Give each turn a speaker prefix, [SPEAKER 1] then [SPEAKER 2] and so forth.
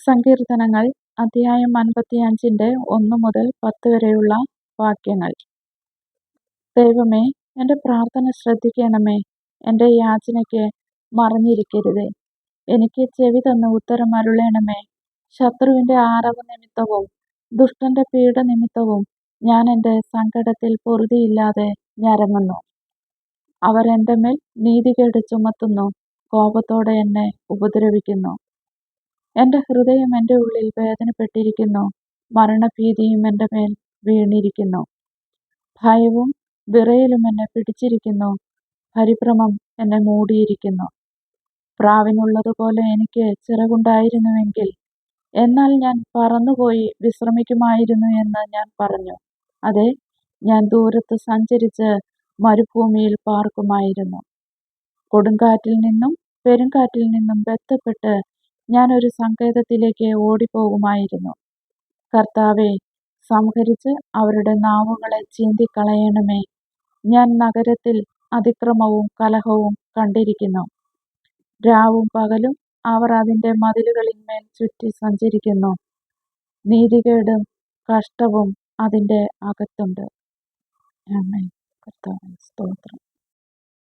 [SPEAKER 1] സങ്കീർത്തനങ്ങൾ അധ്യായം 55 1 മുതൽ 10 വരെയുള്ള വാക്യങ്ങൾ. ദൈവമേ, എൻ്റെ പ്രാർത്ഥന ശ്രദ്ധിക്കണമേ. എൻ്റെ യാചനയ്ക്ക് മറഞ്ഞിരിക്കരുതേ. എനിക്ക് ചെവി തന്ന് ഉത്തരം അരുളണമേ. ശത്രുവിൻ്റെ ആരവ നിമിത്തവും ദുഷ്ടന്റെ പീഡ നിമിത്തവും ഞാൻ എൻ്റെ സങ്കടത്തിൽ പൊറുതിയില്ലാതെ ഞരങ്ങുന്നു. അവർ എൻ്റെ മേൽ നീതികേട് ചുമത്തുന്നു, കോപത്തോടെ എന്നെ ഉപദ്രവിക്കുന്നു. എൻ്റെ ഹൃദയം എൻ്റെ ഉള്ളിൽ വേദനപ്പെട്ടിരിക്കുന്നു, മരണഭീതിയും എൻ്റെ മേൽ വീണിരിക്കുന്നു. ഭയവും വിറയലും എന്നെ പിടിച്ചിരിക്കുന്നു, പരിഭ്രമം എന്നെ മൂടിയിരിക്കുന്നു. പ്രാവിനുള്ളതുപോലെ എനിക്ക് ചിറകുണ്ടായിരുന്നുവെങ്കിൽ, എന്നാൽ ഞാൻ പറന്നുപോയി വിശ്രമിക്കുമായിരുന്നു എന്ന് ഞാൻ പറഞ്ഞു. അതെ, ഞാൻ ദൂരത്ത് സഞ്ചരിച്ച് മരുഭൂമിയിൽ പാർക്കുമായിരുന്നു. കൊടുങ്കാറ്റിൽ നിന്നും പെരുങ്കാറ്റിൽ നിന്നും ബന്ധപ്പെട്ട് ഞാൻ ഒരു സങ്കേതത്തിലേക്ക് ഓടിപ്പോകുമായിരുന്നു. കർത്താവേ, സംഹരിച്ച് അവരുടെ നാവുകളെ ചീന്തിക്കളയണമേ. ഞാൻ നഗരത്തിൽ അതിക്രമവും കലഹവും കണ്ടിരിക്കുന്നു. രാവും പകലും അവർ അതിൻ്റെ മതിലുകളിന്മേൽ ചുറ്റി സഞ്ചരിക്കുന്നു. നീതികേടും കഷ്ടവും അതിൻ്റെ അകത്തുണ്ട്. ആമേൻ. കർത്താവേ, സ്തോത്രം.